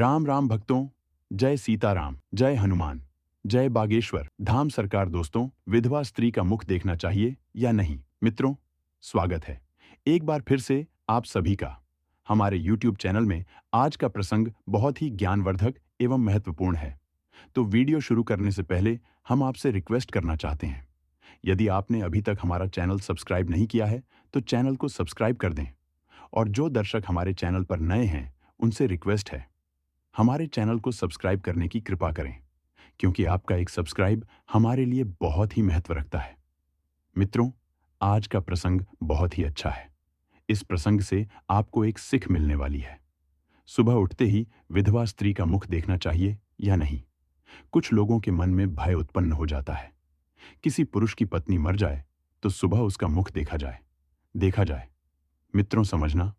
राम राम भक्तों, जय सीताराम, जय हनुमान, जय बागेश्वर धाम सरकार। दोस्तों, विधवा स्त्री का मुख देखना चाहिए या नहीं? मित्रों, स्वागत है एक बार फिर से आप सभी का हमारे YouTube चैनल में। आज का प्रसंग बहुत ही ज्ञानवर्धक एवं महत्वपूर्ण है। तो वीडियो शुरू करने से पहले हम आपसे रिक्वेस्ट करना चाहते हैं, यदि आपने अभी तक हमारा चैनल सब्सक्राइब नहीं किया है तो चैनल को सब्सक्राइब कर दें। और जो दर्शक हमारे चैनल पर नए हैं, उनसे रिक्वेस्ट है, हमारे चैनल को सब्सक्राइब करने की कृपा करें, क्योंकि आपका एक सब्सक्राइब हमारे लिए बहुत ही महत्व रखता है। मित्रों, आज का प्रसंग बहुत ही अच्छा है। इस प्रसंग से आपको एक सीख मिलने वाली है। सुबह उठते ही विधवा स्त्री का मुख देखना चाहिए या नहीं? कुछ लोगों के मन में भय उत्पन्न हो जाता है। किसी पुरुष की पत्नी मर जाए तो सुबह उसका मुख देखा जाए। मित्रों, समझना,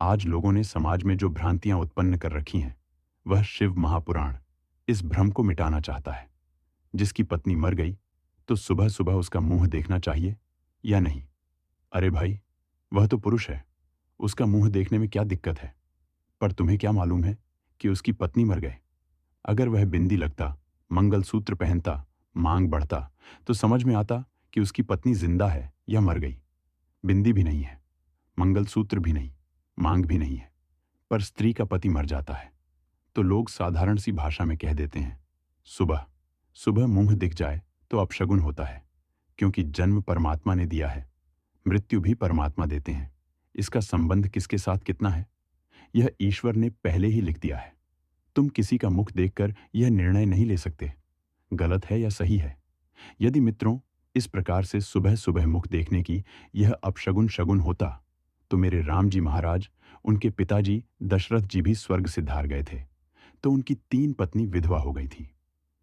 आज लोगों ने समाज में जो भ्रांतियां उत्पन्न कर रखी हैं, वह शिव महापुराण इस भ्रम को मिटाना चाहता है। जिसकी पत्नी मर गई तो सुबह सुबह उसका मुंह देखना चाहिए या नहीं? अरे भाई, वह तो पुरुष है, उसका मुंह देखने में क्या दिक्कत है? पर तुम्हें क्या मालूम है कि उसकी पत्नी मर गए? अगर वह बिंदी लगता, मंगलसूत्र पहनता, मांग बढ़ता, तो समझ में आता कि उसकी पत्नी जिंदा है या मर गई। बिंदी भी नहीं है, मंगलसूत्र भी नहीं, मांग भी नहीं है, पर स्त्री का पति मर जाता है तो लोग साधारण सी भाषा में कह देते हैं, सुबह सुबह मुंह दिख जाए तो अपशगुन होता है, क्योंकि जन्म परमात्मा ने दिया है, मृत्यु भी परमात्मा देते हैं। इसका संबंध किसके साथ कितना है, यह ईश्वर ने पहले ही लिख दिया है। तुम किसी का मुख देखकर यह निर्णय नहीं ले सकते, गलत है या सही है। यदि मित्रों, इस प्रकार से सुबह सुबह मुख देखने की यह अपशगुन शगुन होता तो मेरे राम जी महाराज, उनके पिताजी दशरथ जी भी स्वर्ग से धार गए थे, तो उनकी 3 पत्नी विधवा हो गई थी।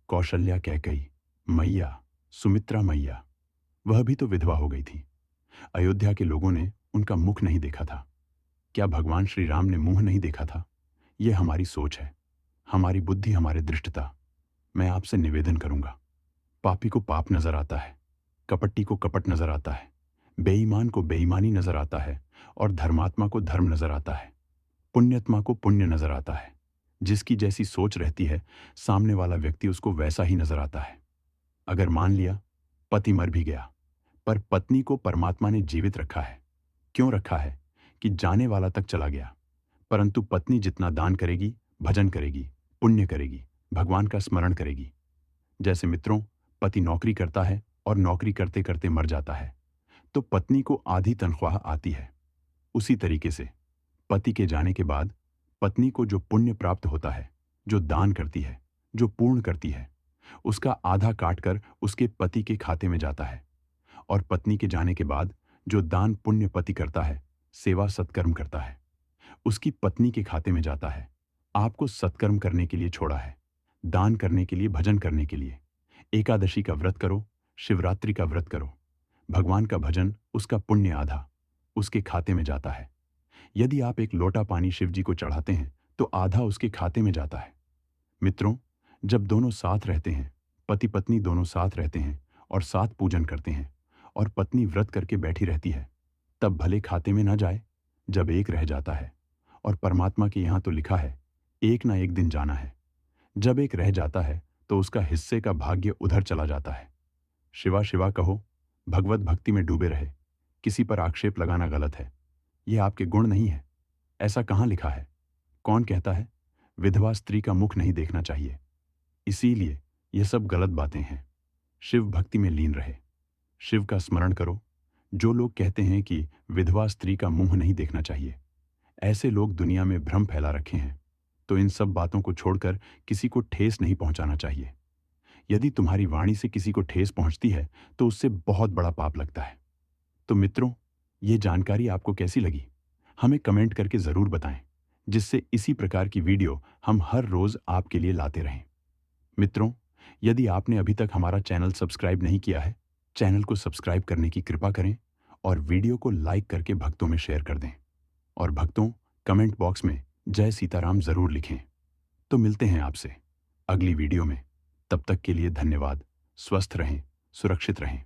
कौशल्या, कैकेयी, मैया, सुमित्रा मैया, वह भी तो विधवा हो गई थी। अयोध्या के लोगों ने उनका मुख नहीं देखा था। क्या भगवान श्री राम ने मुंह नहीं देखा था? यह हमारी सोच है, हमारी बुद्धि, हमारी दृष्टता। मैं आपसे निवेदन करूंगा, पापी को पाप नजर आता है, कपटी को कपट नजर आता है, बेईमान को बेईमानी नजर आता है, और धर्मात्मा को धर्म नजर आता है, पुण्यात्मा को पुण्य नजर आता है। जिसकी जैसी सोच रहती है, सामने वाला व्यक्ति उसको वैसा ही नजर आता है। अगर मान लिया पति मर भी गया, पर पत्नी को परमात्मा ने जीवित रखा है। क्यों रखा है? कि जाने वाला तक चला गया, परंतु पत्नी जितना दान करेगी, भजन करेगी, पुण्य करेगी, भगवान का स्मरण करेगी। जैसे मित्रों, पति नौकरी करता है और नौकरी करते करते मर जाता है, तो पत्नी को आधी तनख्वाह आती है। उसी तरीके से पति के जाने के बाद पत्नी को जो पुण्य प्राप्त होता है, जो दान करती है, जो पूर्ण करती है, उसका आधा काटकर उसके पति के खाते में जाता है। और पत्नी के जाने के बाद जो दान पुण्य पति करता है, सेवा सत्कर्म करता है, उसकी पत्नी के खाते में जाता है। आपको सत्कर्म करने के लिए छोड़ा है, दान करने के लिए, भजन करने के लिए। एकादशी का व्रत करो, शिवरात्रि का व्रत करो, भगवान का भजन, उसका पुण्य आधा उसके खाते में जाता है। यदि आप एक लोटा पानी शिव जी को चढ़ाते हैं तो आधा उसके खाते में जाता है। मित्रों, जब दोनों साथ रहते हैं, पति पत्नी दोनों साथ रहते हैं और साथ पूजन करते हैं, और पत्नी व्रत करके बैठी रहती है, तब भले खाते में ना जाए। जब एक रह जाता है, और परमात्मा के यहाँ तो लिखा है, एक ना एक दिन जाना है। जब एक रह जाता है तो उसका हिस्से का भाग्य उधर चला जाता है। शिवा शिवा कहो, भगवत भक्ति में डूबे रहे। किसी पर आक्षेप लगाना गलत है, यह आपके गुण नहीं है। ऐसा कहाँ लिखा है? कौन कहता है विधवा स्त्री का मुख नहीं देखना चाहिए? इसीलिए यह सब गलत बातें हैं। शिव भक्ति में लीन रहे, शिव का स्मरण करो। जो लोग कहते हैं कि विधवा स्त्री का मुंह नहीं देखना चाहिए, ऐसे लोग दुनिया में भ्रम फैला रखे हैं। तो इन सब बातों को छोड़कर किसी को ठेस नहीं पहुंचाना चाहिए। यदि तुम्हारी वाणी से किसी को ठेस पहुंचती है तो उससे बहुत बड़ा पाप लगता है। तो मित्रों, ये जानकारी आपको कैसी लगी, हमें कमेंट करके ज़रूर बताएं, जिससे इसी प्रकार की वीडियो हम हर रोज़ आपके लिए लाते रहें। मित्रों, यदि आपने अभी तक हमारा चैनल सब्सक्राइब नहीं किया है, चैनल को सब्सक्राइब करने की कृपा करें और वीडियो को लाइक करके भक्तों में शेयर कर दें। और भक्तों, कमेंट बॉक्स में जय सीताराम ज़रूर लिखें। तो मिलते हैं आपसे अगली वीडियो में। तब तक के लिए धन्यवाद। स्वस्थ रहें, सुरक्षित रहें।